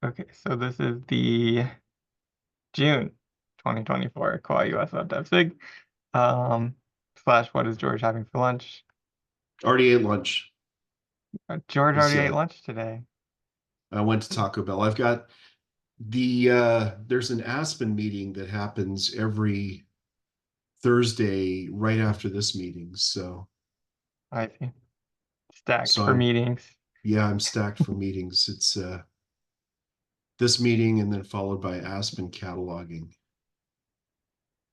Okay, so this is the June 2024 koha-US Web Dev SIG. Slash, what is George having for lunch? Already ate lunch. George already ate lunch today. I went to Taco Bell. I've got there's an Aspen meeting that happens every Thursday right after this meeting. So I see. Stacked for I'm meetings. yeah, I'm stacked for meetings. It's this meeting and then followed by Aspen cataloging.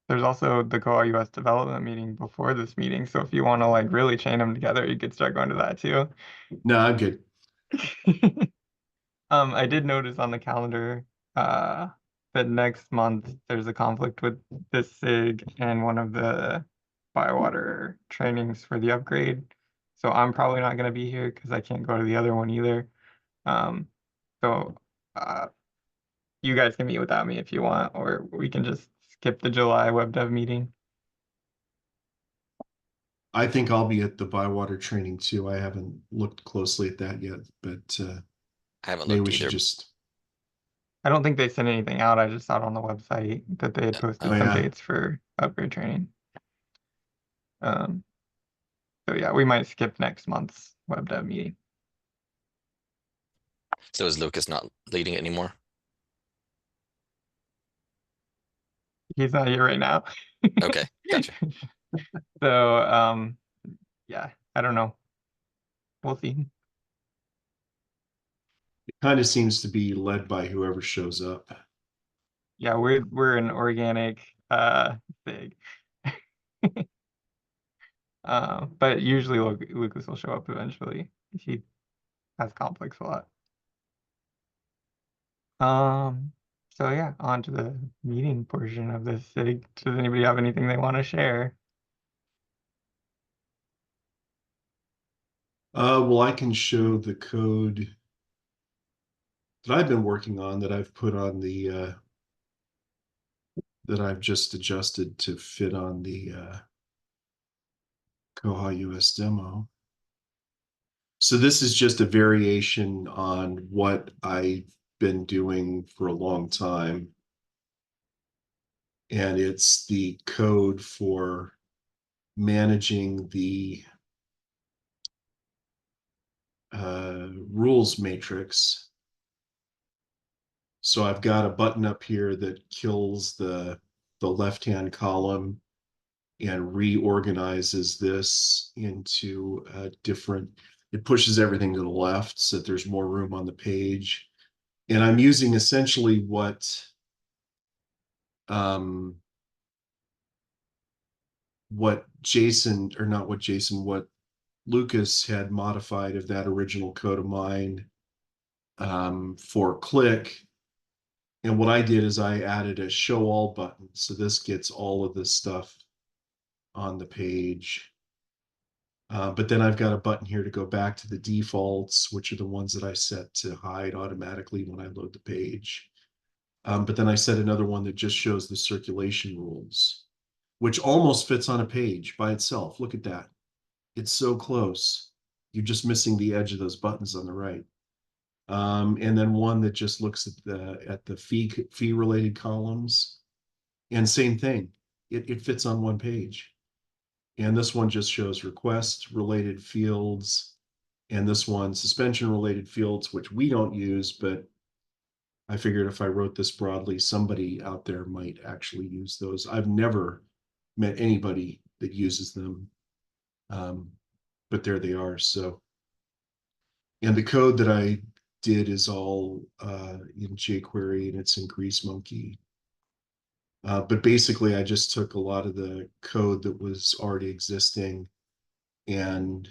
There's also the koha-US development meeting before this meeting, so if you want to like really chain them together, you could start going to that too. No, I'm good. I did notice on the calendar that next month there's a conflict with this SIG and one of the Bywater trainings for the upgrade. So I'm probably not going to be here because I can't go to the other one either. Um, so you guys can meet without me if you want, or we can just skip the July web dev meeting. I think I'll be at the Bywater training too. I haven't looked closely at that yet, but I haven't maybe looked we should either. just. I don't think they sent anything out. I just saw it on the website that they had posted some dates for upgrade training. So yeah, we might skip next month's web dev meeting. So is Lucas not leading it anymore? He's not here right now. Okay, gotcha. So yeah, I don't know. We'll see. It kind of seems to be led by whoever shows up. Yeah, we're an organic thing. But usually Lucas will show up eventually. He has conflicts a lot. So yeah, on to the meeting portion of this SIG. Does anybody have anything they want to share? Well, I can show the code that I've been working on that I've put on the that I've just adjusted to fit on the koha-US demo. So this is just a variation on what I've been doing for a long time. And it's the code for managing the rules matrix. So I've got a button up here that kills the left-hand column and reorganizes this into a different, it pushes everything to the left so that there's more room on the page. And I'm using essentially what Jason, or not what Jason, what Lucas had modified of that original code of mine for click. And what I did is I added a show all button. So this gets all of this stuff on the page. But then I've got a button here to go back to the defaults, which are the ones that I set to hide automatically when I load the page. But then I set another one that just shows the circulation rules, which almost fits on a page by itself. Look at that. It's so close. You're just missing the edge of those buttons on the right. And then one that just looks at the fee related columns. And same thing, it fits on one page. And this one just shows request related fields. And this one suspension related fields, which we don't use, but I figured if I wrote this broadly, somebody out there might actually use those. I've never met anybody that uses them, but there they are. So, and the code that I did is all in jQuery and it's in GreaseMonkey. But basically, I just took a lot of the code that was already existing and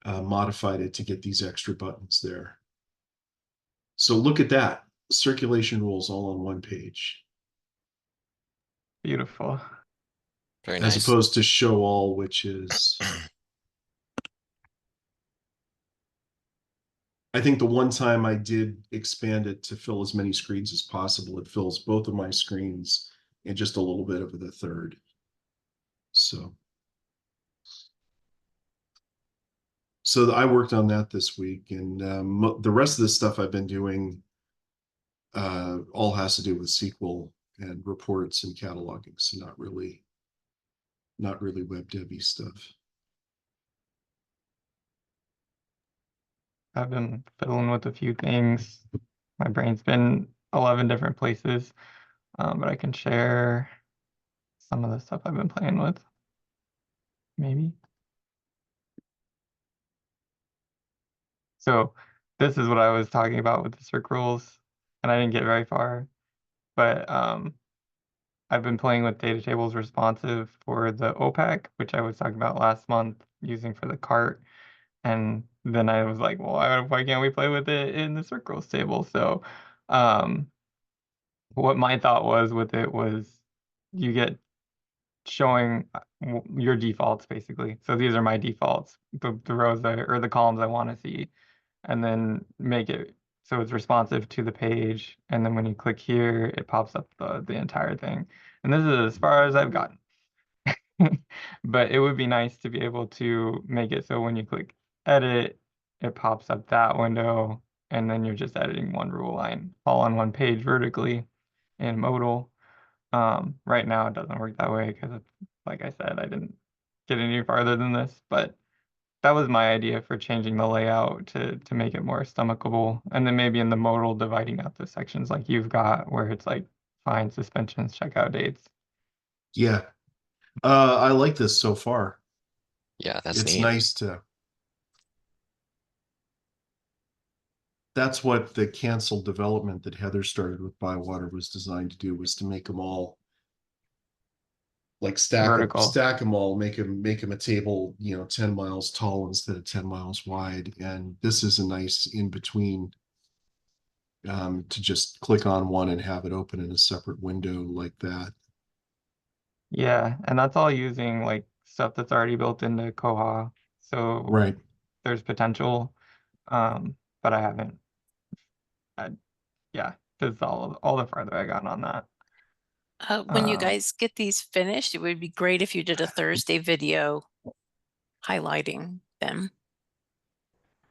modified it to get these extra buttons there. So look at that. Circulation rules all on one page. Beautiful. Very nice. As opposed to show all, which is, I think the one time I did expand it to fill as many screens as possible, it fills both of my screens and just a little bit of the third. So I worked on that this week, and the rest of the stuff I've been doing all has to do with SQL and reports and cataloging, so not really web devy stuff. I've been fiddling with a few things. My brain's been 11 different places, but I can share some of the stuff I've been playing with. Maybe. So this is what I was talking about with the circ rules, and I didn't get very far. But I've been playing with data tables responsive for the OPAC, which I was talking about last month, using for the cart. And then I was like, well, why can't we play with it in the circ rules table? So what my thought was with it was you get showing your defaults basically. So these are my defaults, the rows or the columns I want to see, and then make it so it's responsive to the page. And then when you click here, it pops up the entire thing. And this is as far as I've gotten. But it would be nice to be able to make it so when you click edit, it pops up that window, and then you're just editing one rule line all on one page vertically in modal. Right now it doesn't work that way because, like I said, I didn't get any farther than this, but that was my idea for changing the layout to make it more stomachable. And then maybe in the modal dividing out the sections like you've got where it's like fine, suspensions, checkout dates. Yeah. I like this so far. Yeah, that's It's neat. nice to. That's what the canceled development that Heather started with Bywater was designed to do, was to make them all like Vertical. stack them all, make them a table, 10 miles tall instead of 10 miles wide. And this is a nice in between, to just click on one and have it open in a separate window like that. Yeah, and that's all using like stuff that's already built into Koha. So Right. there's potential. But I haven't. Yeah, this is all the farther I got on that. When you guys get these finished, it would be great if you did a Thursday video highlighting them.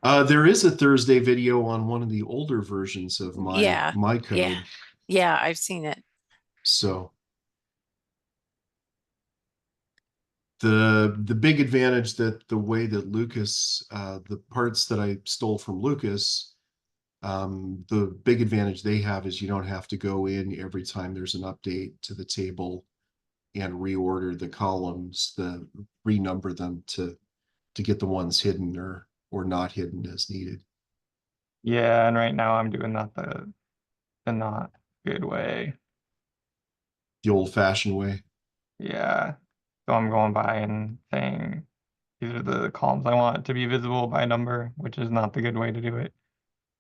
There is a Thursday video on one of the older versions of my code. Yeah, I've seen it. So the big advantage that the way that Lucas, the parts that I stole from Lucas, the big advantage they have is you don't have to go in every time there's an update to the table and reorder the columns, renumber them to get the ones hidden or not hidden as needed. Yeah, and right now I'm doing that the not good way. The old-fashioned way. Yeah. So I'm going by and saying these are the columns I want to be visible by number, which is not the good way to do it.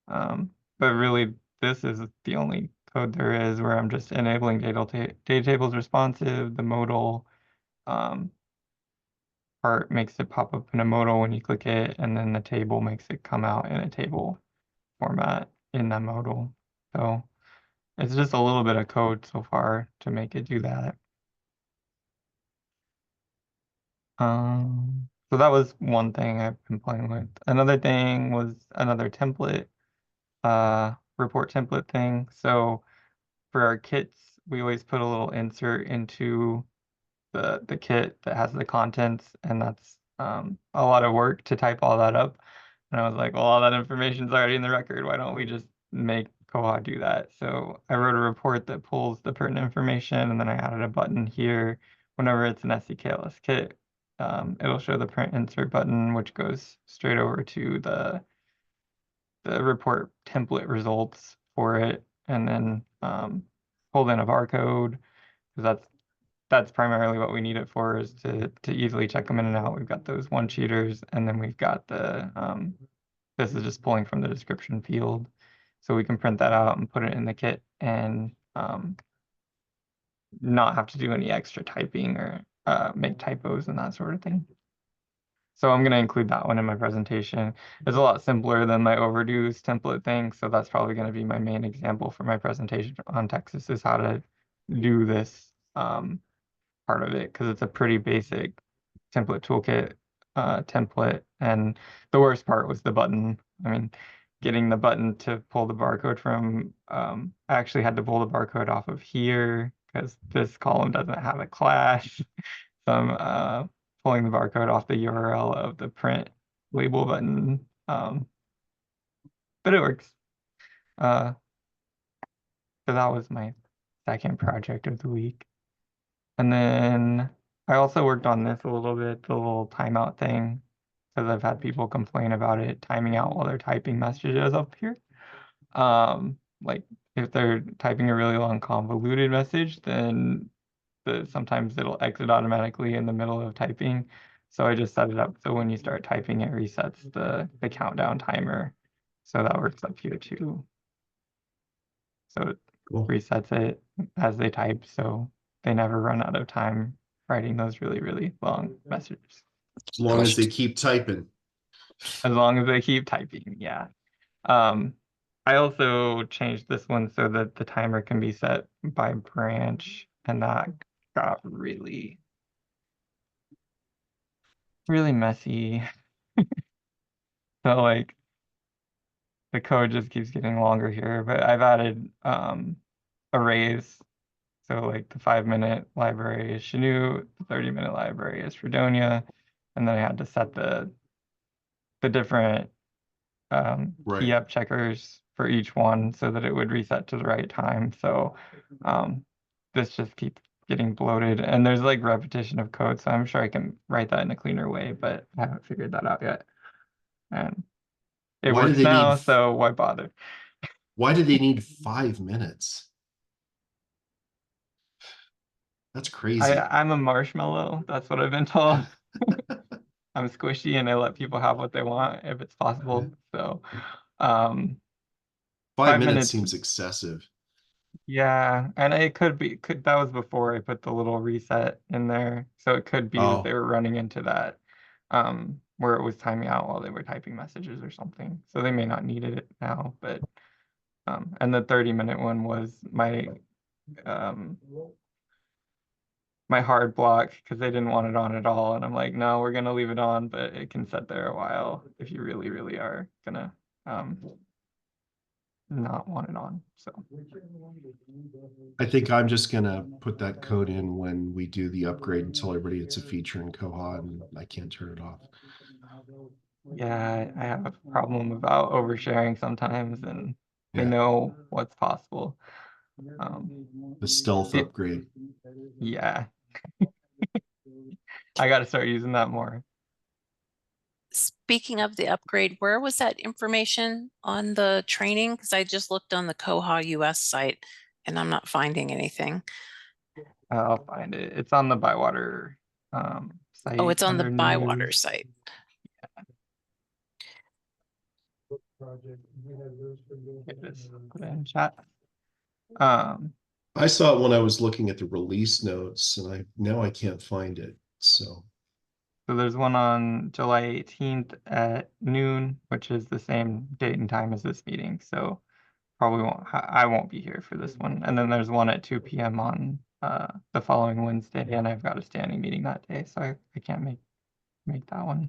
But really, this is the only code there is where I'm just enabling data tables responsive. The modal part makes it pop up in a modal when you click it, and then the table makes it come out in a table format in that modal. So it's just a little bit of code so far to make it do that. So that was one thing I've been playing with. Another thing was another template, report template thing. So for our kits, we always put a little insert into the kit that has the contents, and that's a lot of work to type all that up. And I was like, well, all that information's already in the record. Why don't we just make Koha do that? So I wrote a report that pulls the pertinent information, and then I added a button here. Whenever it's an SEKLS kit, it'll show the print insert button, which goes straight over to the report template results for it, and then pull in a barcode, because that's primarily what we need it for, is to easily check them in and out. We've got those one cheaters, and then we've got the this is just pulling from the description field, so we can print that out and put it in the kit and not have to do any extra typing or make typos and that sort of thing. So I'm going to include that one in my presentation. It's a lot simpler than my overdues template thing, so that's probably going to be my main example for my presentation on Texas, is how to do this part of it, because it's a pretty basic template toolkit template. And the worst part was the button. I mean, getting the button to pull the barcode from, I actually had to pull the barcode off of here because this column doesn't have a clash. So I'm pulling the barcode off the URL of the print label button. But it works. So that was my second project of the week. And then I also worked on this a little bit, the little timeout thing, because I've had people complain about it timing out while they're typing messages up here. Like if they're typing a really long convoluted message, then sometimes it'll exit automatically in the middle of typing. So I just set it up so when you start typing, it resets the countdown timer. So that works up here too. So it Cool. resets it as they type, so they never run out of time writing those really, really long messages. As long as they keep typing. As long as they keep typing, yeah. I also changed this one so that the timer can be set by branch, and that got really, really messy. So like the code just keeps getting longer here, but I've added arrays. So like the 5-minute library is Chanute, the 30-minute library is Fredonia, and then I had to set the different Right. key up checkers for each one so that it would reset to the right time. So this just keeps getting bloated, and there's like repetition of code, so I'm sure I can write that in a cleaner way, but I haven't figured that out yet. And it Why do works they now, need- so why bother? Why do they need 5 minutes? That's crazy. I'm a marshmallow. That's what I've been told. I'm squishy and I let people have what they want if it's possible. So, 5 5 minutes minutes. seems excessive. Yeah, and it could be that was before I put the little reset in there. So it could be that they were running into that where it was timing out while they were typing messages or something. So they may not need it now, but and the 30-minute one was my my hard block because they didn't want it on at all, and I'm like, no, we're gonna leave it on, but it can sit there a while if you really, really are gonna not want it on. So I think I'm just gonna put that code in when we do the upgrade and tell everybody it's a feature in Koha and I can't turn it off. yeah, I have a problem about oversharing sometimes, and they Yeah. know what's possible. The stealth upgrade. Yeah. I got to start using that more. Speaking of the upgrade, where was that information on the training? Because I just looked on the koha-US site and I'm not finding anything. I'll find it. It's on the Bywater site. Oh, it's on the under Bywater news. site. Here it is. Put it in chat. I saw it when I was looking at the release notes and now I can't find it. So there's one on July 18th at noon, which is the same date and time as this meeting. So probably I won't be here for this one. And then there's one at 2 p.m. on the following Wednesday, and I've got a standing meeting that day, so I can't make that one.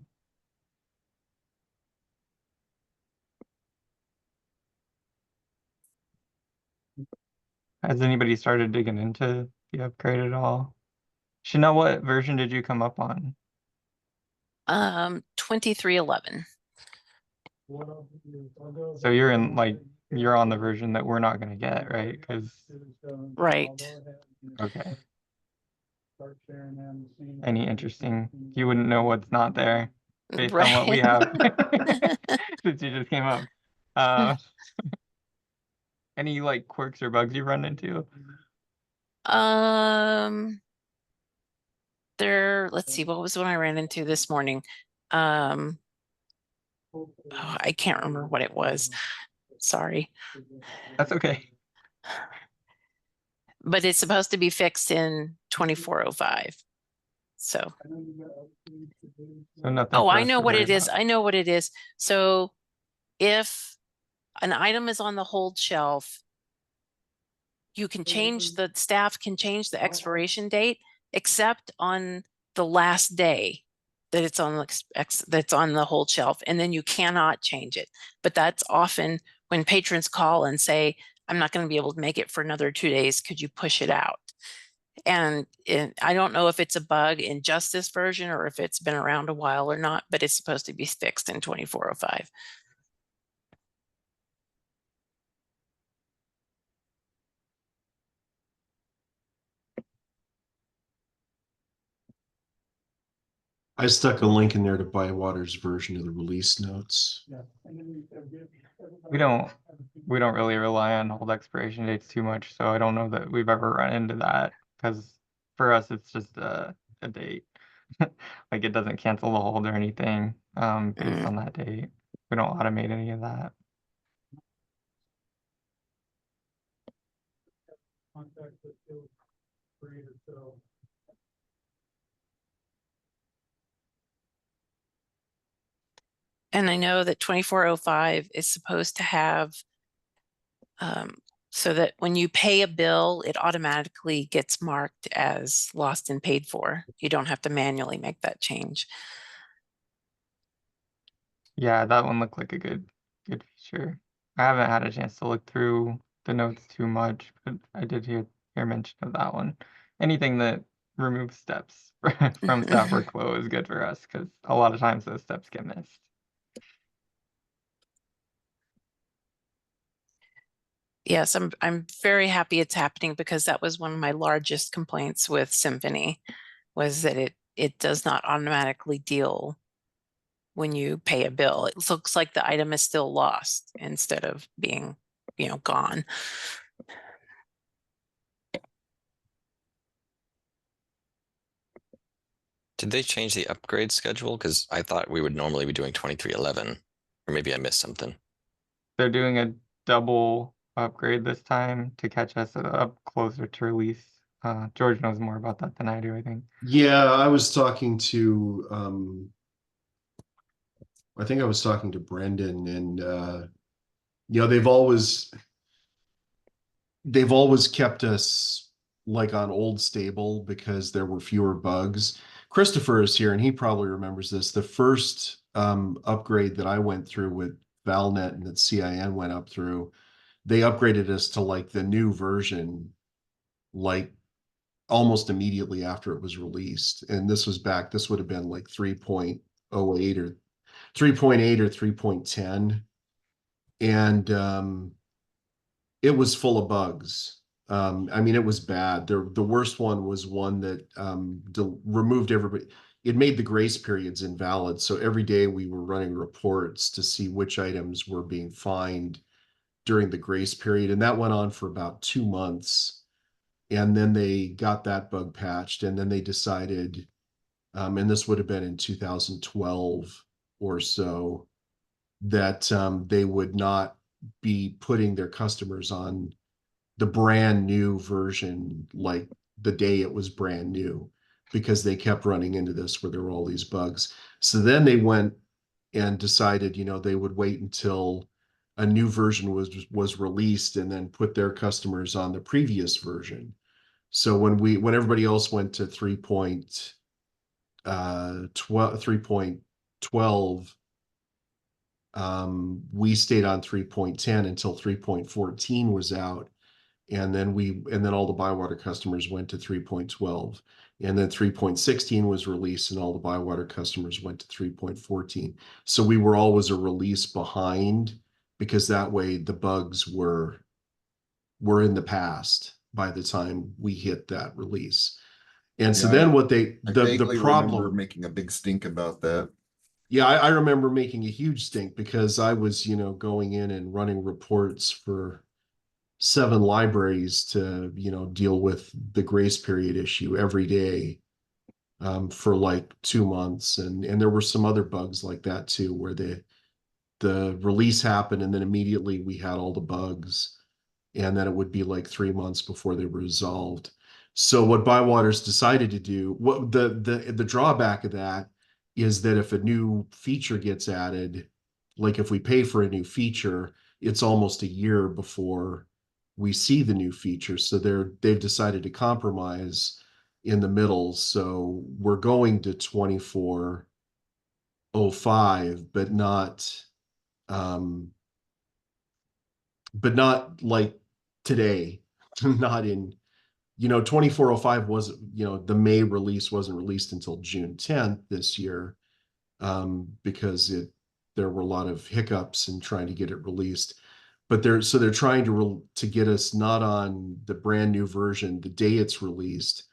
Has anybody started digging into the upgrade at all? Chanel, what version did you come up on? 2311. So you're in you're on the version that we're not going to get, right? Right. Okay. Any interesting? You wouldn't know what's not there based on what we have since you just came up. Any quirks or bugs you run into? Let's see, what was the one I ran into this morning? Oh, I can't remember what it was. Sorry. That's okay. But it's supposed to be fixed in 2405. So nothing. Oh, I know what it is. I know what it is. So if an item is on the hold shelf, you can change, the staff can change the expiration date, except on the last day. that it's on that's on the hold shelf, and then you cannot change it. But that's often when patrons call and say, I'm not going to be able to make it for another 2 days. Could you push it out? And I don't know if it's a bug in just this version or if it's been around a while or not, but it's supposed to be fixed in 2405. I stuck a link in there to Bywater's version of the release notes. We don't really rely on hold expiration dates too much, so I don't know that we've ever run into that, because for us it's just a date. Like, it doesn't cancel the hold or anything based on that date. We don't automate any of that. And I know that 2405 is supposed to have so that when you pay a bill, it automatically gets marked as lost and paid for. You don't have to manually make that change. Yeah, that one looked like a good feature. I haven't had a chance to look through the notes too much, but I did hear mention of that one. Anything that removes steps from staff workflow is good for us, because a lot of times those steps get missed. Yes, I'm very happy it's happening, because that was one of my largest complaints with Symphony, was that it does not automatically deal when you pay a bill. It looks like the item is still lost instead of being, gone. Did they change the upgrade schedule? Because I thought we would normally be doing 2311, or maybe I missed something. They're doing a double upgrade this time to catch us up closer to release. George knows more about that than I do, I think. Yeah, I was talking to I think I was talking to Brendan, and they've always kept us like on old stable because there were fewer bugs. Christopher is here and he probably remembers this. The first upgrade that I went through with Valnet and that CIN went up through, they upgraded us to like the new version, like almost immediately after it was released. And this would have been like 3.08 or 3.8 or 3.10. And it was full of bugs. I mean, it was bad. The worst one was one that removed everybody. It made the grace periods invalid. So every day we were running reports to see which items were being fined during the grace period. And that went on for about 2 months. And then they got that bug patched. And then they decided, and this would have been in 2012 or so, that they would not be putting their customers on the brand new version like the day it was brand new, because they kept running into this where there were all these bugs. So then they went and decided, they would wait until a new version was released and then put their customers on the previous version. So when everybody else went to 3.12, we stayed on 3.10 until 3.14 was out. And then all the Bywater customers went to 3.12. And then 3.16 was released and all the Bywater customers went to 3.14. So we were always a release behind, because that way the bugs were in the past by the time we hit that release. And so then what the problem, remember making a big stink about that. Yeah, I remember making a huge stink because I was, going in and running reports for 7 libraries to, deal with the grace period issue every day for like 2 months. And there were some other bugs like that too, where the release happened and then immediately we had all the bugs, and then it would be like 3 months before they were resolved. So what Bywater's decided to do, what the drawback of that is that if a new feature gets added, like if we pay for a new feature, it's almost a year before we see the new feature. So they've decided to compromise in the middle. So we're going to 24 2405, but not like today, not in, 2405 wasn't, the May release wasn't released until June 10th this year, because there were a lot of hiccups in trying to get it released. But they're trying to get us not on the brand new version the day it's released,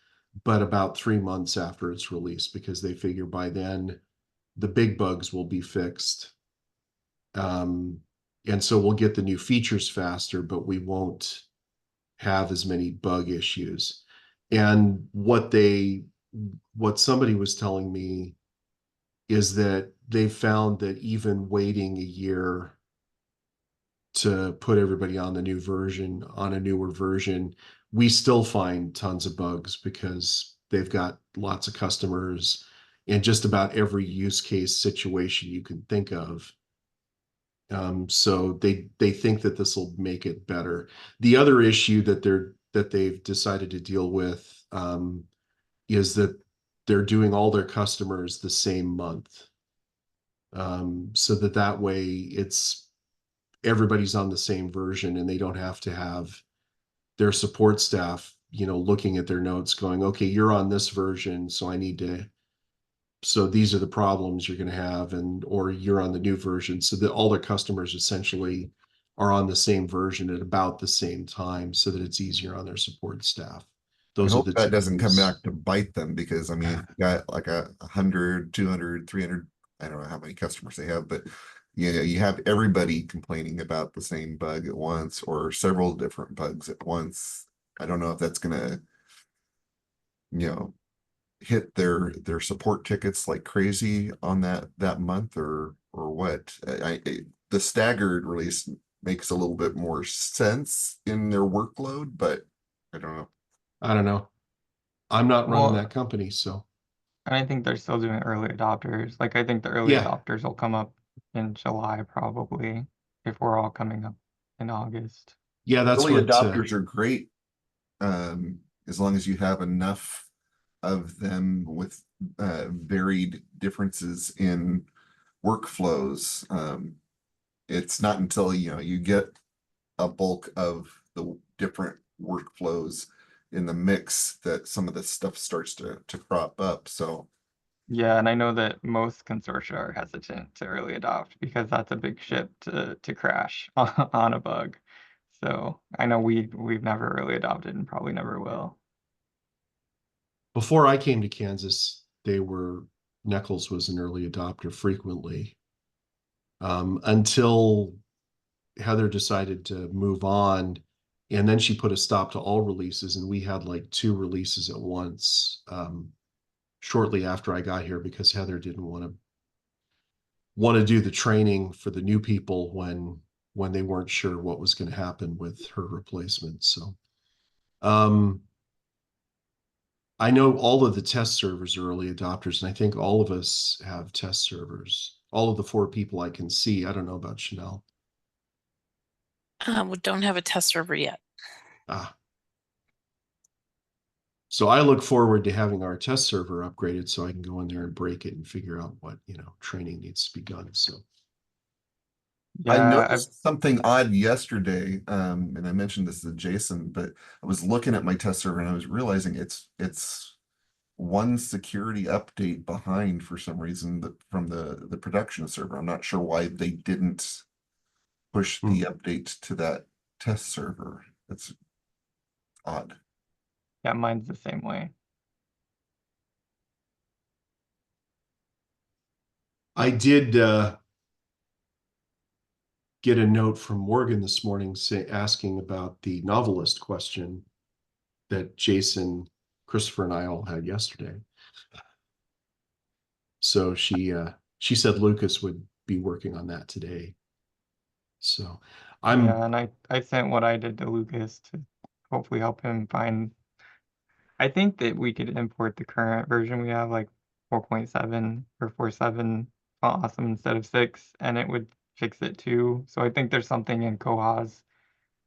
but about 3 months after it's released, because they figure by then the big bugs will be fixed. And so we'll get the new features faster, but we won't have as many bug issues. And what somebody was telling me is that they found that even waiting a year to put everybody on the new version, on a newer version, we still find tons of bugs because they've got lots of customers in just about every use case situation you can think of. So they think that this will make it better. The other issue that they've decided to deal with is that they're doing all their customers the same month, so that way everybody's on the same version, and they don't have to have their support staff, looking at their notes, going, "Okay, you're on this version, so so these are the problems you're going to have," or you're on the new version, so that all their customers essentially are on the same version at about the same time, so that it's easier on their support staff. I Those are hope the that two doesn't come things. back to bite them, because I mean, you've got like 100, 200, 300, I don't know how many customers they have, but you have everybody complaining about the same bug at once, or several different bugs at once. I don't know if that's gonna, hit their support tickets like crazy on that month, or what. The staggered release makes a little bit more sense in their workload, but I don't know. I don't know. I'm not running Well, that company, so and I think they're still doing early adopters. Like, I think the early yeah. adopters will come up in July probably, if we're all coming up in August. Yeah, that's Early what adopters are great, as long as you have enough of them with varied differences in workflows. It's not until you get a bulk of the different workflows in the mix that some of this stuff starts to crop up. So Yeah, and I know that most consortia are hesitant to early adopt because that's a big ship to crash on a bug. So I know we've never early adopted and probably never will. before I came to Kansas, NEKLS was an early adopter frequently, until Heather decided to move on, and then she put a stop to all releases, and we had like 2 releases at once, shortly after I got here, because Heather didn't want to do the training for the new people when they weren't sure what was going to happen with her replacement. So I know all of the test servers are early adopters, and I think all of us have test servers. All of the 4 people I can see. I don't know about Chanel. We don't have a test server yet. So I look forward to having our test server upgraded so I can go in there and break it and figure out what, training needs to be done. So I Yeah, noticed something odd yesterday, and I mentioned this to Jason, but I was looking at my test server and I was realizing it's one security update behind for some reason from the production server. I'm not sure why they didn't push the update to that test server. It's odd. yeah, mine's the same way. I did get a note from Morgan this morning asking about the novelist question that Jason, Christopher, and I all had yesterday. So she said Lucas would be working on that today. So Yeah, and I sent what I did to Lucas to hopefully help him find. I think that we could import the current version we have, like 4.7 or 4.7 font awesome instead of 6, and it would fix it too. So I think there's something in Koha's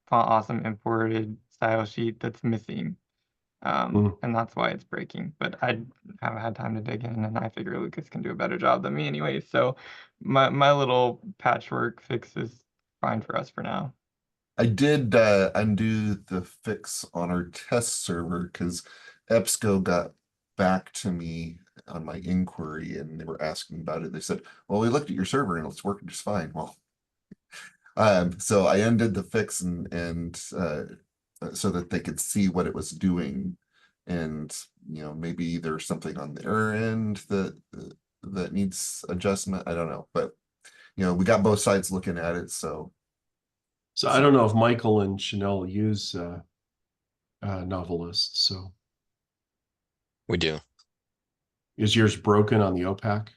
font awesome imported style sheet that's missing. And that's why it's breaking. But I haven't had time to dig in, and I figure Lucas can do a better job than me anyway. So my little patchwork fix is fine for us for now. I did undo the fix on our test server because EBSCO got back to me on my inquiry and they were asking about it. They said, well, we looked at your server and it's working just fine. Well, so I undid the fix and so that they could see what it was doing. And, you know, maybe there's something on their end that needs adjustment. I don't know, but, you know, we got both sides looking at it, so. So I don't know if Michael and Chanel use Novelist. So We do. is yours broken on the OPAC?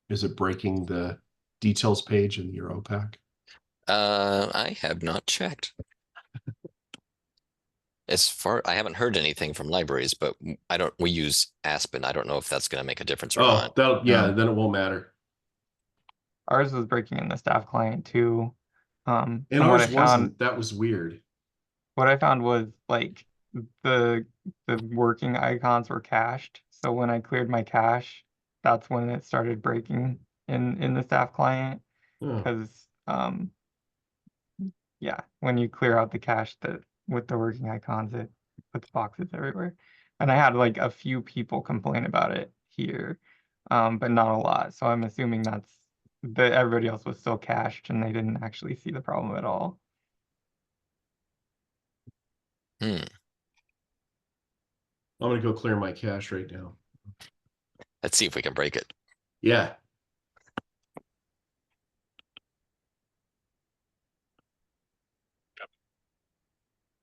Is it breaking the details page in your OPAC? I have not checked. I haven't heard anything from libraries, but we use Aspen. I don't know if that's going to make a difference or not. Yeah, then it won't matter. Ours was breaking in the staff client too. And from what I ours found, wasn't. That was weird. what I found was like the working icons were cached. So when I cleared my cache, that's when it started breaking in the staff client. Oh. Because yeah, when you clear out the cache that with the working icons, it puts boxes everywhere. And I had like a few people complain about it here, but not a lot. So I'm assuming that's that everybody else was still cached and they didn't actually see the problem at all. Hmm. I'm gonna go clear my cache right now. Let's see if we can break it. Yeah.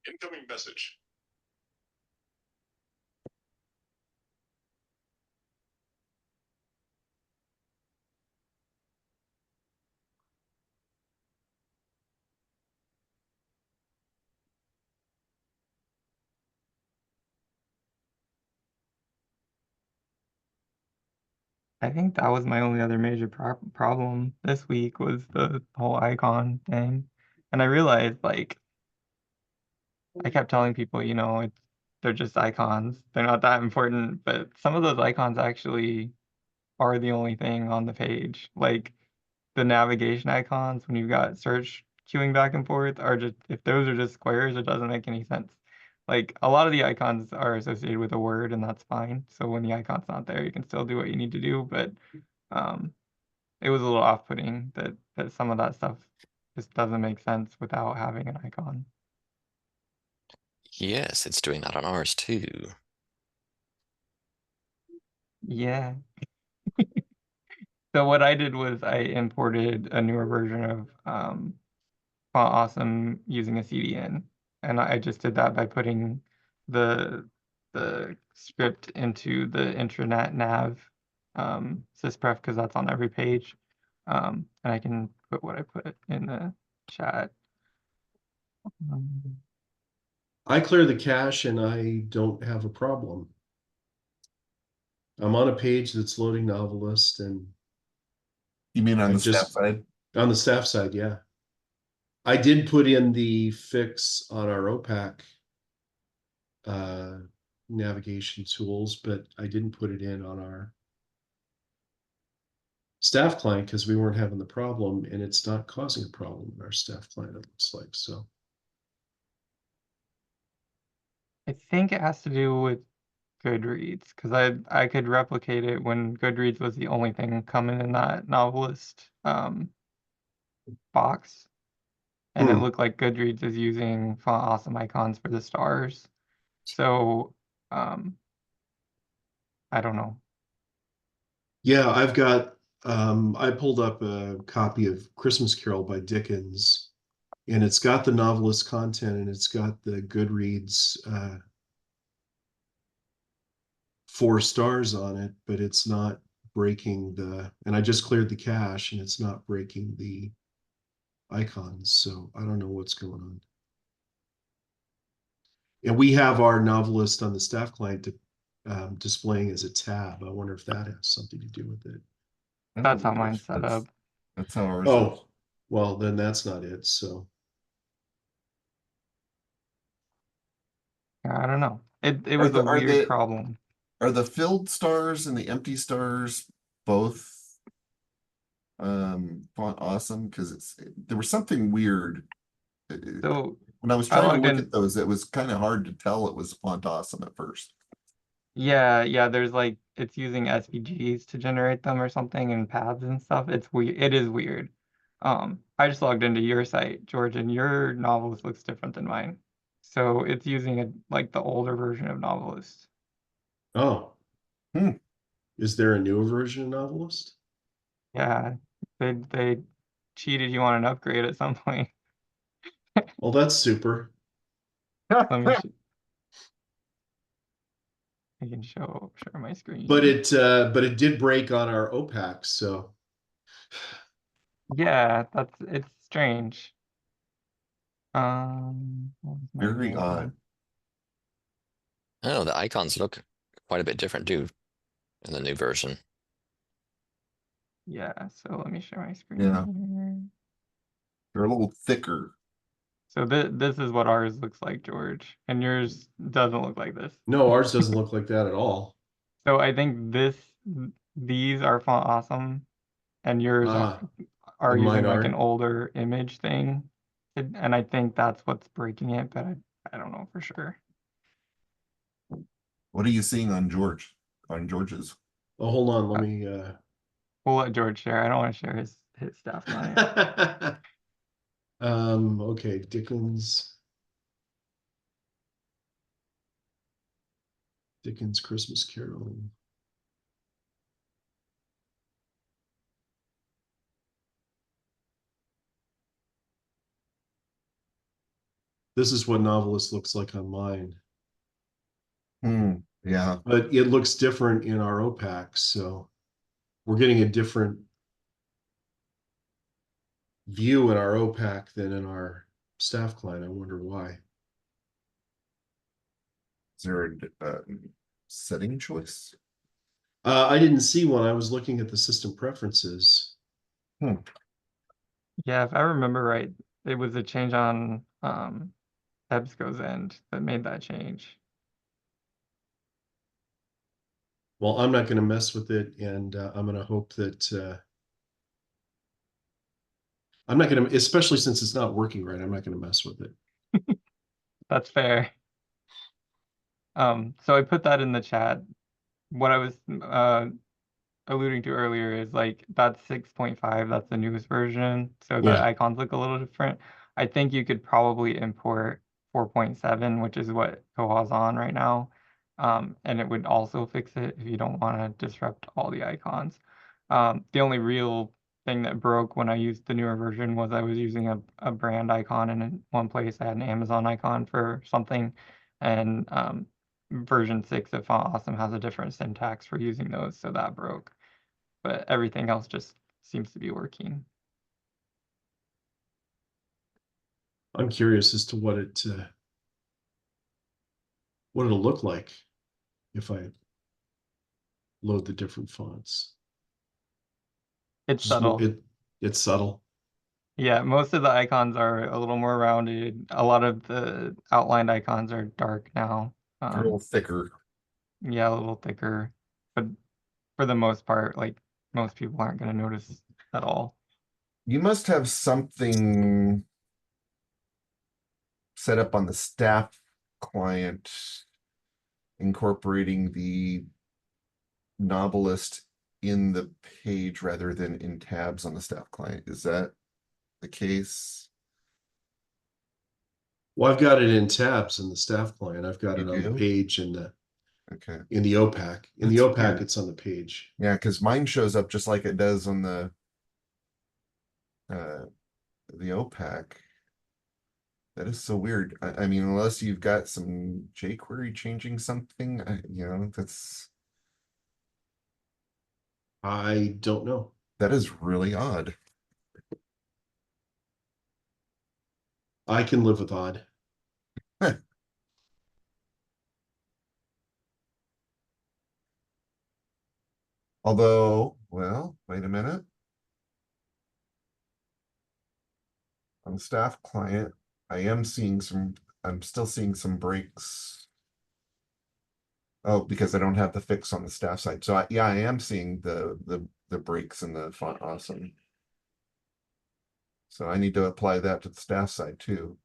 Incoming message. I think that was my only other major problem this week was the whole icon thing. And I realized like I kept telling people, you know, they're just icons. They're not that important, but some of those icons actually are the only thing on the page. Like the navigation icons when you've got search queuing back and forth are just, if those are just squares, it doesn't make any sense. Like a lot of the icons are associated with a word and that's fine. So when the icon's not there, you can still do what you need to do. But it was a little off-putting that some of that stuff just doesn't make sense without having an icon. Yes, it's doing that on ours too. Yeah. So what I did was I imported a newer version of Font Awesome using a CDN, and I just did that by putting the script into the IntranetNav syspref because that's on every page, and I can put what I put in the chat. I clear the cache and I don't have a problem. I'm on a page that's loading Novelist and You mean on the staff side? on the staff side, yeah. I did put in the fix on our OPAC navigation tools, but I didn't put it in on our staff client because we weren't having the problem, and it's not causing a problem in our staff client, it looks like. So I think it has to do with Goodreads because I could replicate it when Goodreads was the only thing coming in that novelist box, and it looked like Goodreads is using Font Awesome icons for the stars. So I don't know. yeah, I've got I pulled up a copy of Christmas Carol by Dickens, and it's got the novelist content and it's got the Goodreads 4 stars on it, but it's not breaking and I just cleared the cache and it's not breaking the icons. So I don't know what's going on. And we have our novelist on the staff client displaying as a tab. I wonder if that has something to do with it. That's how mine's set up. That's how ours is. Oh, well, then that's not it. So I don't know. It was a weird problem. Are the filled stars and the empty stars both font awesome? Because there was something weird. So When I was I trying to logged look in. at those, it was kind of hard to tell it was font awesome at first. Yeah, there's like it's using SVGs to generate them or something and paths and stuff. It's weird. It is weird. I just logged into your site, George, and your Novelist looks different than mine. So it's using like the older version of Novelist. Oh. Hmm. Is there a newer version of Novelist? Yeah, they cheated you on an upgrade at some point. Well, that's super. Let me I can share my screen. But it did break on our OPAC, so Yeah, it's strange. What was my Very email odd. again? I don't know, the icons look quite a bit different too in the new version. Yeah, so let me share my screen Yeah. here. They're a little thicker. So this is what ours looks like, George, and yours doesn't look like this. no, ours doesn't look like that at all. So I think these are font awesome, and yours are and mine using like an aren't. older image thing, and I think that's what's breaking it, but I don't know for sure. What are you seeing on George's? Oh, hold on, let me We'll let George share. I don't want to share his staff client. okay, Dickens Christmas Carol. This is what Novelist looks like on mine. Yeah. But it looks different in our OPAC, so we're getting a different view in our OPAC than in our staff client. I wonder why. Is there a setting choice? I didn't see one. I was looking at the system preferences. Yeah, if I remember right, it was a change on EBSCO's end that made that change. Well, I'm not going to mess with it, and I'm going to hope that I'm not going to, especially since it's not working right, I'm not going to mess with it. That's fair. So I put that in the chat. What I was alluding to earlier is like that's 6.5, that's the newest version, so the Yeah. icons look a little different. I think you could probably import 4.7, which is what Koha's on right now, and it would also fix it if you don't want to disrupt all the icons. The only real thing that broke when I used the newer version was I was using a brand icon, and in one place I had an Amazon icon for something, and version 6 of Font Awesome has a different syntax for using those, so that broke. But everything else just seems to be working. I'm curious as to what it'll look like if I load the different fonts. It's subtle. It's subtle. Yeah, most of the icons are a little more rounded. A lot of the outlined icons are dark now. A little thicker. Yeah, a little thicker. But for the most part, like most people aren't going to notice at all. You must have something set up on the staff client incorporating the Novelist in the page rather than in tabs on the staff client. Is that the case? Well, I've got it in tabs in the staff client. I've got You it on the do? page in the Okay. OPAC. In the That's OPAC, weird. it's on the page. Yeah, because mine shows up just like it does on the OPAC. That is so weird. I mean, unless you've got some jQuery changing something, that's I don't know. that is really odd. I can live with odd. Although, well, wait a minute. On the staff client, I'm still seeing some breaks. Oh, because I don't have the fix on the staff side. So yeah, I am seeing the breaks in the font awesome. So I need to apply that to the staff side too.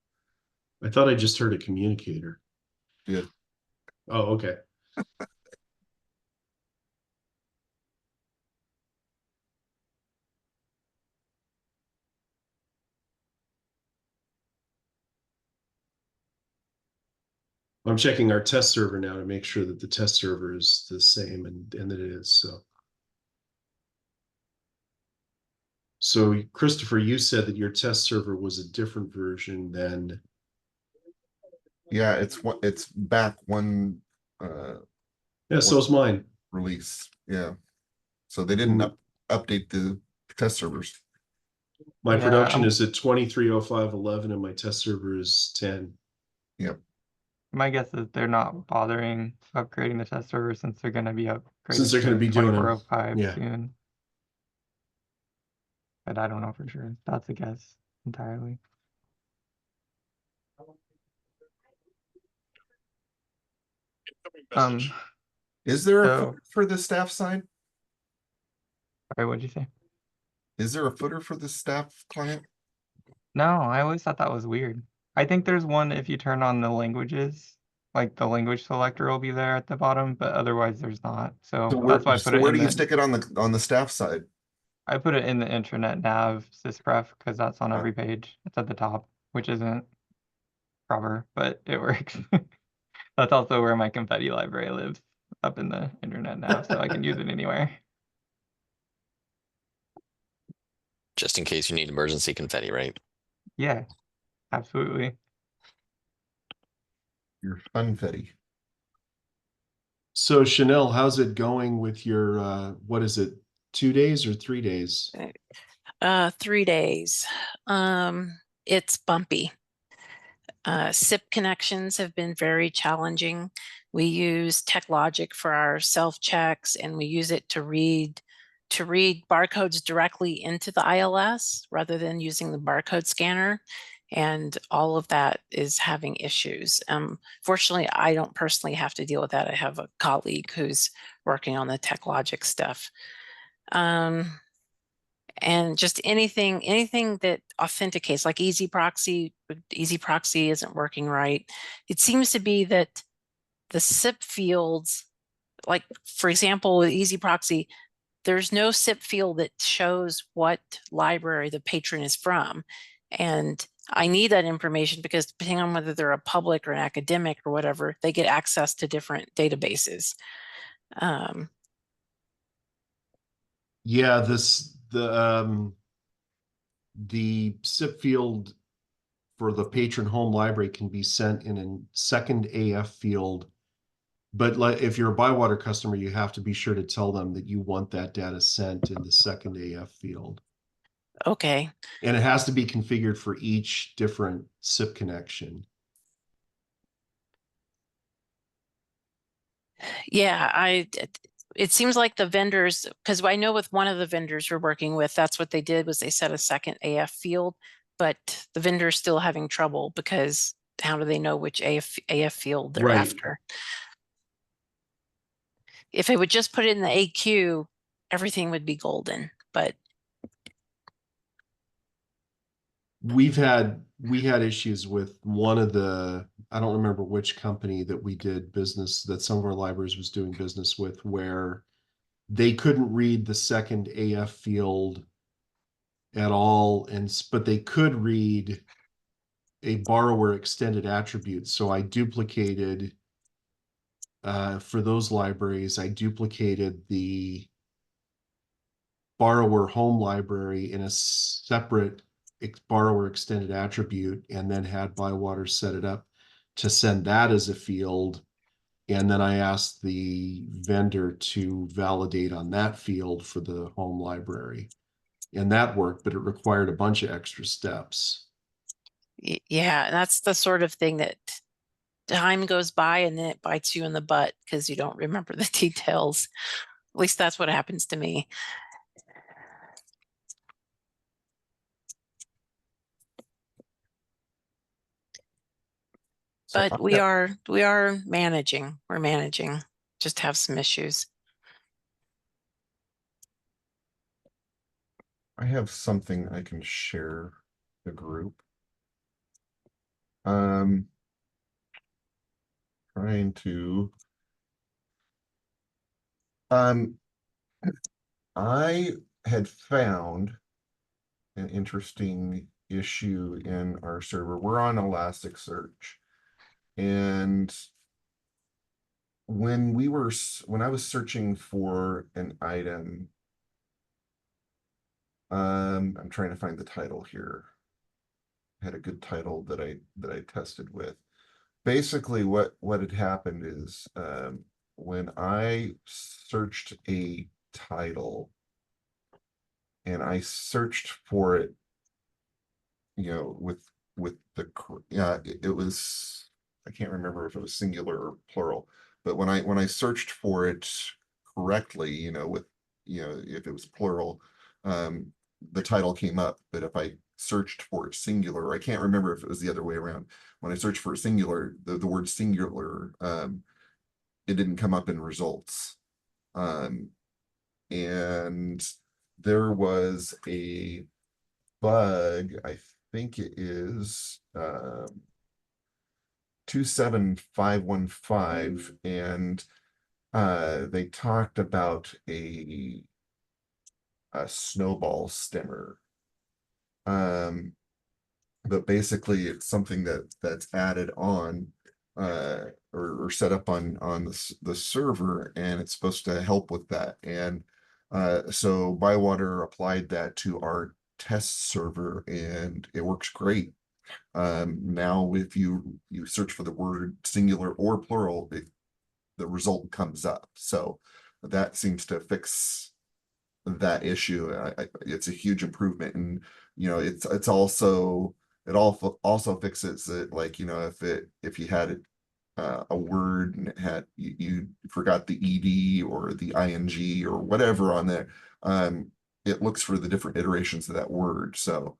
I thought I just heard a communicator. Good. Oh, okay. I'm checking our test server now to make sure that the test server is the same and that it is so. So Christopher, you said that your test server was a different version than. Yeah, it's back one Yeah, so is mine. release. Yeah. So they didn't update the test servers. My Yeah, production is at 23.05.11 and my test server is 10. Yep. my guess is they're not bothering upgrading the test server since they're going to be upgraded. Since they're going to be doing them. 24.05 Yeah. soon. But I don't know for sure. That's a guess entirely. Is there a So- footer for the staff side? Sorry, what'd you say? Is there a footer for the staff client? No, I always thought that was weird. I think there's one if you turn on the languages, like the language selector will be there at the bottom, but otherwise there's not. So that's why I put it where in do you the, stick it on the staff side? I put it in the IntranetNav syspref because that's on every page. It's at the top, which isn't proper, but it works. That's also where my confetti library lives, up in the IntranetNav, so I can use it anywhere. Just in case you need emergency confetti, right? Yeah, absolutely. Your funfetti. So Chanel, how's it going with your what is it, 2 days or 3 days? 3 days. It's bumpy. SIP connections have been very challenging. We use TechLogic for our self checks, and we use it to read barcodes directly into the ILS rather than using the barcode scanner. And all of that is having issues. Fortunately, I don't personally have to deal with that. I have a colleague who's working on the TechLogic stuff. And just anything that authenticates, like easy proxy isn't working right. It seems to be that the SIP fields, like for example, with easy proxy, there's no SIP field that shows what library the patron is from. And I need that information because depending on whether they're a public or an academic or whatever, they get access to different databases. Yeah, the SIP field for the patron home library can be sent in a second AF field. But like if you're a Bywater customer, you have to be sure to tell them that you want that data sent in the second AF field. Okay. And it has to be configured for each different SIP connection. Yeah, it seems like the vendors, because I know with one of the vendors we're working with, that's what they did was they set a second AF field, but the vendor's still having trouble because how do they know which AF field they're after? If they would just put it in the AQ, everything would be golden, but we had issues with one of the, I don't remember which company that we did business, that some of our libraries was doing business with, where they couldn't read the second AF field at all, but they could read a borrower extended attribute. So I duplicated for those libraries, I duplicated the borrower home library in a separate borrower extended attribute, and then had Bywater set it up to send that as a field. And then I asked the vendor to validate on that field for the home library. And that worked, but it required a bunch of extra steps. yeah, that's the sort of thing that time goes by and then it bites you in the butt because you don't remember the details. At least that's what happens to me. But we are managing. We're managing. just have some issues. I have something I can share the group. Trying to I had found an interesting issue in our server. We're on Elasticsearch, and when I was searching for an item, I'm trying to find the title here. I had a good title that I tested with. Basically, what had happened is when I searched a title and I searched for it, with the it was, I can't remember if it was singular or plural, but when I searched for it correctly, if it was plural, the title came up. But if I searched for it singular, I can't remember if it was the other way around. When I searched for singular, the word singular, it didn't come up in results. And there was a bug, I think it is 27515, and they talked about a snowball stemmer. But basically it's something that's added on or set up on the server, and it's supposed to help with that. And so Bywater applied that to our test server, and it works great. Now if you search for the word singular or plural, the result comes up. So that seems to fix that issue. It's a huge improvement, and it also fixes it, like, if you had a word and it had you forgot the ed or the ing or whatever on there, it looks for the different iterations of that word. So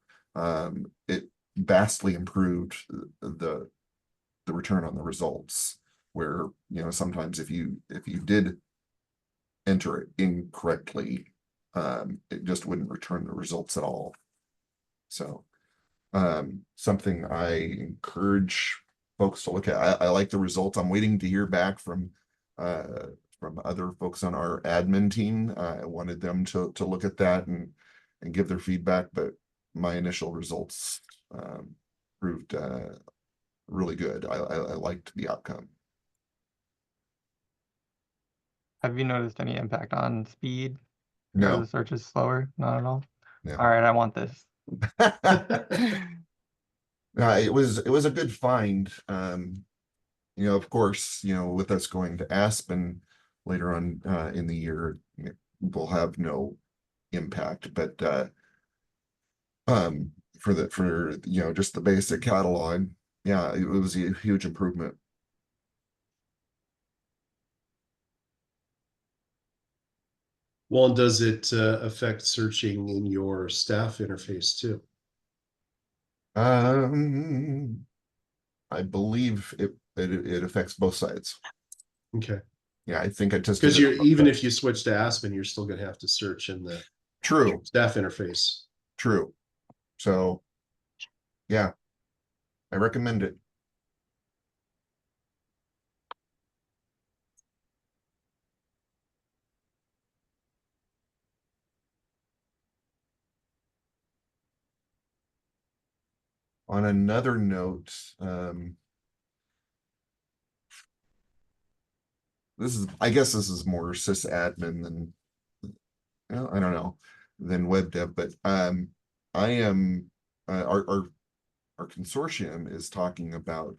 it vastly improved the return on the results, where sometimes if you did enter it incorrectly, it just wouldn't return the results at all. So something I encourage folks to look at. I like the results. I'm waiting to hear back from other folks on our admin team. I wanted them to look at that and give their feedback, but my initial results proved really good. I liked the outcome. Have you noticed any impact on speed? Or No. the search is slower? Not at all? No. All right, I want this. It was a good find. Of course, with us going to Aspen later on in the year, we'll have no impact, but for just the basic catalog, yeah, it was a huge improvement. Well, and does it affect searching in your staff interface too? I believe it affects both sides. Okay. Yeah, I think I tested because it you're on both even sides. if you switch to Aspen, you're still going to have to search in the True. staff interface. True. So, yeah, I recommend it. On another note, I guess this is more sysadmin than, I don't know, than web dev, but I am our consortium is talking about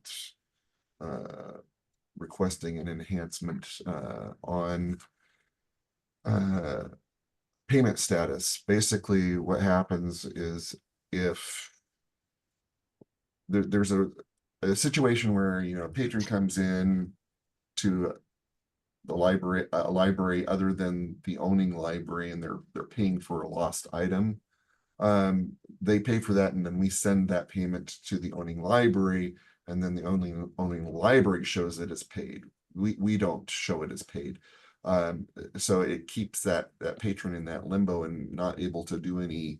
requesting an enhancement on payment status. Basically, what happens is if there's a situation where a patron comes in to the library, a library other than the owning library, and they're paying for a lost item, they pay for that, and then we send that payment to the owning library, and then the owning library shows that it's paid. we don't show it as paid. So it keeps that patron in that limbo and not able to do any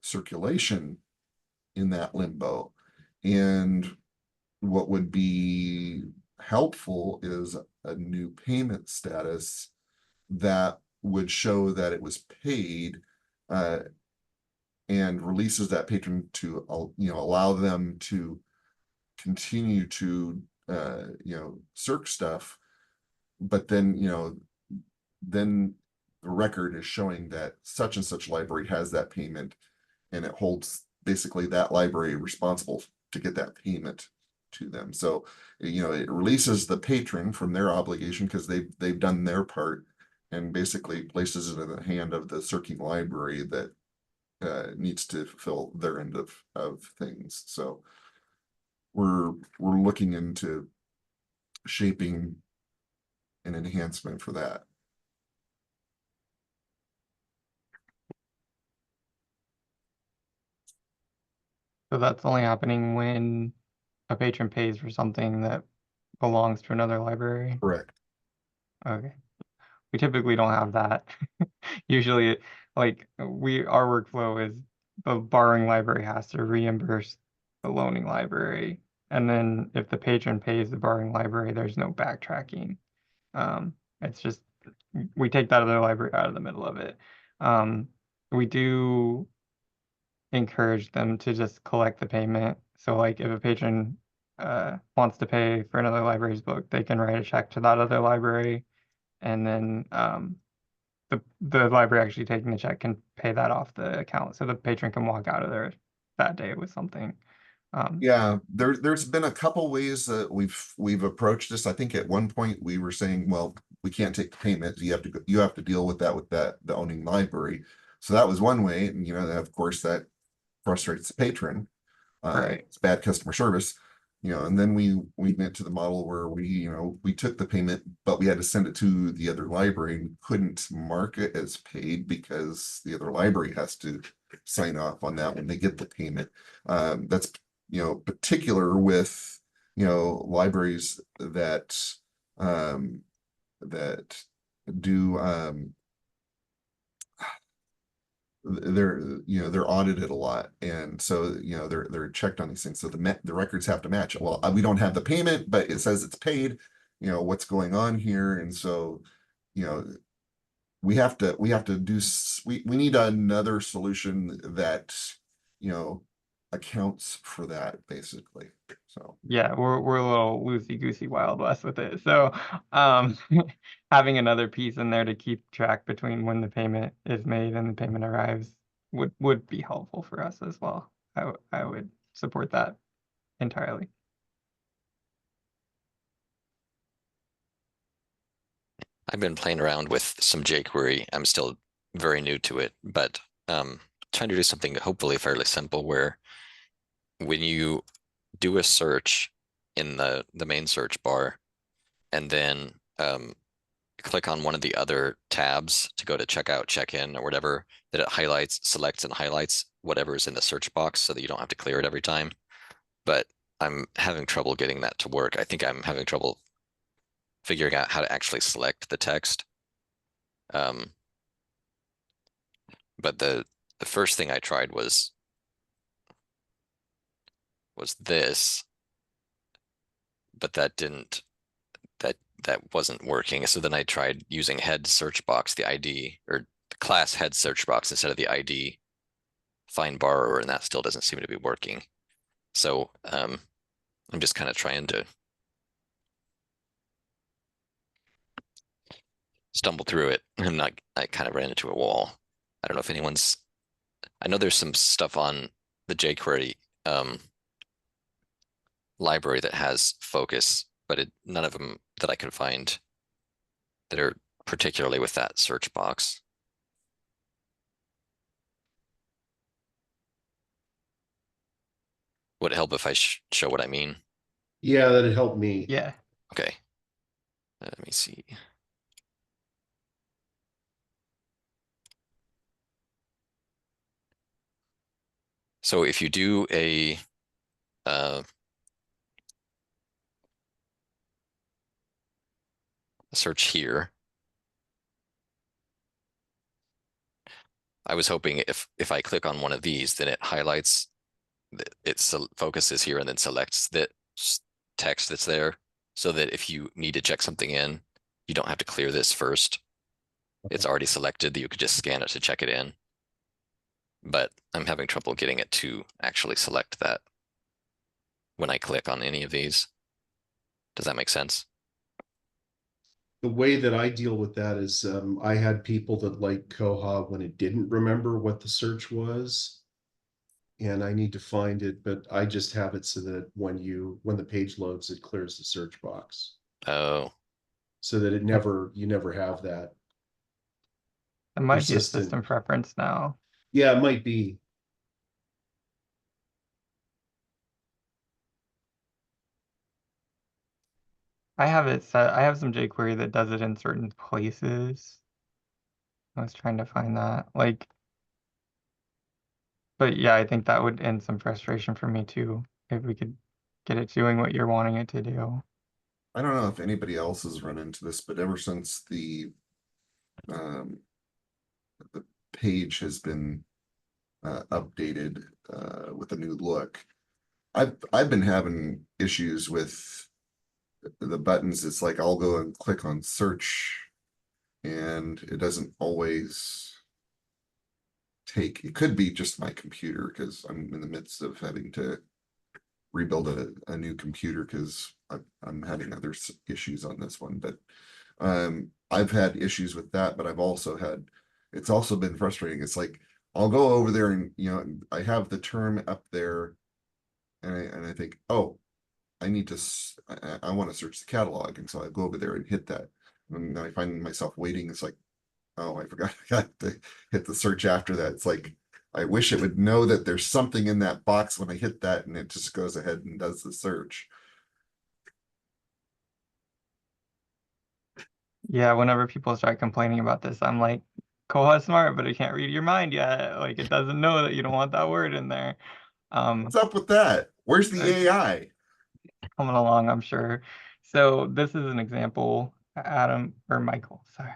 circulation in that limbo. And what would be helpful is a new payment status that would show that it was paid, and releases that patron to allow them to continue to search stuff, but then then the record is showing that such and such library has that payment, and it holds basically that library responsible to get that payment to them. So it releases the patron from their obligation because they've done their part, and basically places it in the hand of the searching library that needs to fulfill their end of things. So we're looking into shaping an enhancement for that. So that's only happening when a patron pays for something that belongs to another library? Correct. Okay. We typically don't have that. Usually, like, our workflow is the borrowing library has to reimburse the loaning library. And then if the patron pays the borrowing library, there's no backtracking. It's just, we take that other library out of the middle of it. We do encourage them to just collect the payment. So like if a patron wants to pay for another library's book, they can write a check to that other library, and then the library actually taking the check can pay that off the account, so the patron can walk out of there that day with something. Yeah, there's been a couple ways that we've approached this. I think at one point we were saying, well, we can't take the payment. You have to deal with the owning library. So that was one way, and of course that frustrates the patron. Right. It's bad customer service. And then we went to the model where we took the payment, but we had to send it to the other library and couldn't mark it as paid because the other library has to sign off on that when they get the payment. That's particular with libraries that that do they're audited a lot, and so they're checked on these things, so the records have to match. Well, we don't have the payment, but it says it's paid. What's going on here? And so we have to do we need another solution that accounts for that, basically. So yeah, we're a little loosey-goosey Wild West with it, so having another piece in there to keep track between when the payment is made and the payment arrives would be helpful for us as well. I would support that entirely. I've been playing around with some jQuery. I'm still very new to it, but trying to do something hopefully fairly simple where when you do a search in the main search bar and then click on one of the other tabs to go to checkout, check-in, or whatever, that it selects and highlights whatever is in the search box so that you don't have to clear it every time. But I'm having trouble getting that to work. I think I'm having trouble figuring out how to actually select the text. But the first thing I tried was this, but that wasn't working. So then I tried using head search box, the ID, or the class head search box instead of the ID find borrower, and that still doesn't seem to be working. So I'm just kind of trying to stumble through it, and I kind of ran into a wall. I don't know if I know there's some stuff on the jQuery library that has focus, but none of them that I can find that are particularly with that search box. Would it help if I show what I mean? Yeah, that'd help me. Yeah. Okay. Let me see. So if you do a search here. I was hoping if I click on one of these, then it highlights, it focuses here and then selects the text that's there, so that if you need to check something in, you don't have to clear this first. It's already selected, you could just scan it to check it in. But I'm having trouble getting it to actually select that when I click on any of these. Does that make sense? The way that I deal with that is I had people that like Koha when it didn't remember what the search was. And I need to find it, but I just have it so that when the page loads, it clears the search box. Oh, So that you never have that. It might be a persistent. system preference now. Yeah, it might be. I have it set. I have some jQuery that does it in certain places. I was trying to find that. Like, but yeah, I think that would end some frustration for me too, if we could get it doing what you're wanting it to do. I don't know if anybody else has run into this, but ever since the page has been updated with a new look, I've been having issues with the buttons. It's like I'll go and click on search, and it doesn't always take. It could be just my computer, because I'm in the midst of having to rebuild a new computer because I'm having other issues on this one. But I've had issues with that, but it's also been frustrating. It's like I'll go over there and I have the term up there, and I think, oh, I need to I want to search the catalog, and so I go over there and hit that, and then I find myself waiting. It's like, oh, I forgot I got to hit the search after that. It's like, I wish it would know that there's something in that box when I hit that, and it just goes ahead and does the search. Yeah, whenever people start complaining about this, I'm like, Koha's smart, but it can't read your mind yet. Like, it doesn't know that you don't want that word in there. What's up with that? Where's the AI? Coming along, I'm sure. So this is an example, Adam or Michael, sorry.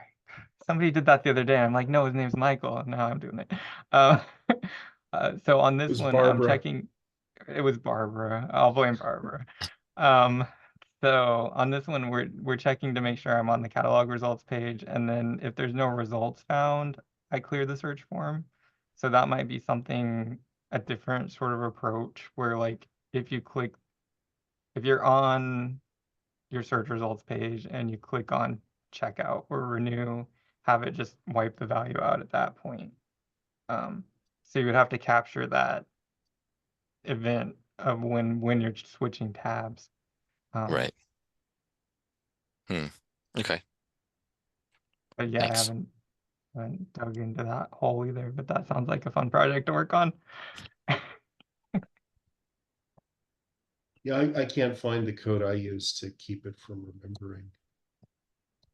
Somebody did that the other day. I'm like, no, his name's Michael. And now I'm doing it. So on this was one, Barbara. I'm checking. It was Barbara. I'll blame Barbara. So on this one, we're checking to make sure I'm on the catalog results page, and then if there's no results found, I clear the search form. So that might be something, a different sort of approach where, like, if you're on your search results page and you click on checkout or renew, have it just wipe the value out at that point. So you would have to capture that event of when you're switching tabs. right. Okay. But yeah, Thanks. I haven't dug into that hole either, but that sounds like a fun project to work on. Yeah, I can't find the code I use to keep it from remembering.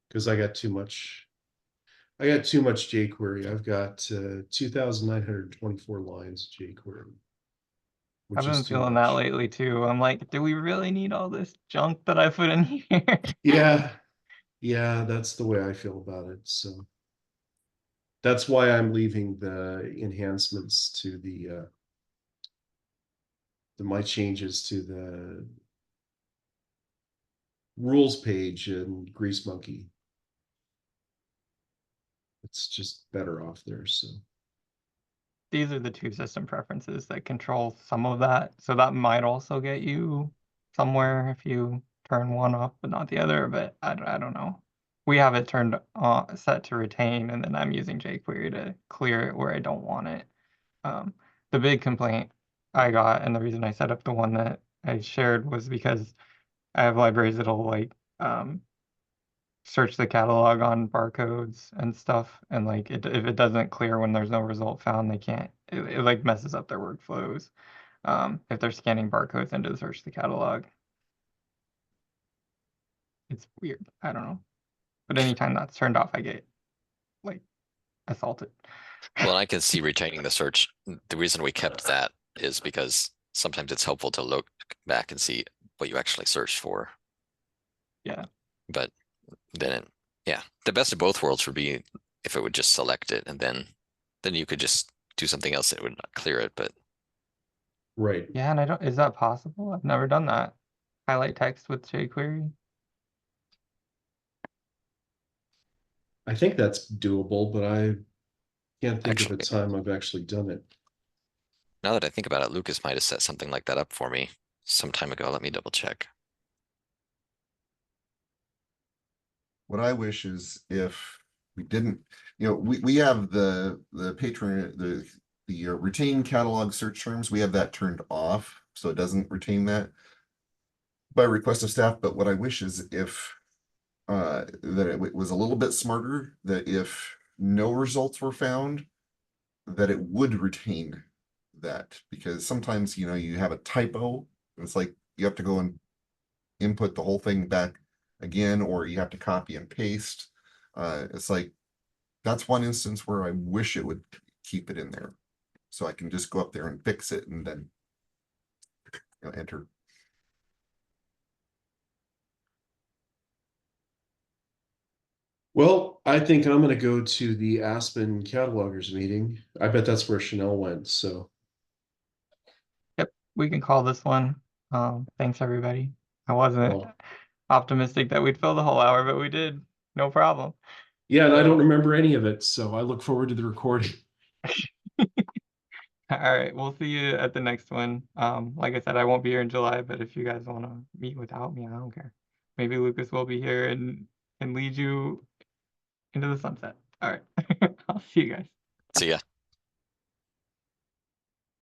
Because I got too much jQuery. I've got 2,924 lines of jQuery. I've Which is been too feeling that much. lately too. I'm like, do we really need all this junk that I put in here? Yeah, that's the way I feel about it. So that's why I'm leaving the enhancements to my changes to the rules page in Grease Monkey. It's just better off there. So These are the two system preferences that control some of that. So that might also get you somewhere if you turn one off but not the other, but I don't know. We have it turned on, set to retain, and then I'm using jQuery to clear it where I don't want it. The big complaint I got, and the reason I set up the one that I shared, was because I have libraries that'll like search the catalog on barcodes and stuff, and like if it doesn't clear when there's no result found, they can't, it like messes up their workflows if they're scanning barcodes into the search the catalog. It's weird, I don't know, but anytime that's turned off, I get like assaulted. Well, I can see retaining the search. The reason we kept that is because sometimes it's helpful to look back and see what you actually searched for. Yeah. But then Yeah, the best of both worlds would be if it would just select it and then you could just do something else that would not clear it, but Right. Yeah, and I don't, is that possible? I've never done that. Highlight text with jQuery. I think that's doable, but I can't think of a Actually- time I've actually done it. now that I think about it, Lucas might have set something like that up for me some time ago. Let me double check. What I wish is if we didn't, we have the patron, the retain catalog search terms, we have that turned off, so it doesn't retain that by request of staff. But what I wish is if that it was a little bit smarter, that if no results were found, that it would retain that, because sometimes you have a typo. It's like you have to go and input the whole thing back again, or you have to copy and paste. It's like that's one instance where I wish it would keep it in there, so I can just go up there and fix it and then enter. Well, I think I'm going to go to the Aspen catalogers meeting. I bet that's where Chanel went. So Yep, we can call this one. Thanks everybody. I wasn't well, optimistic that we'd fill the whole hour, but we did. No problem. yeah, and I don't So- remember any of it. So I look forward to the recording. All right, we'll see you at the next one. Like I said, I won't be here in July, but if you guys want to meet without me, I don't care. Maybe Lucas will be here and lead you into the sunset. All right, I'll see you guys. See ya.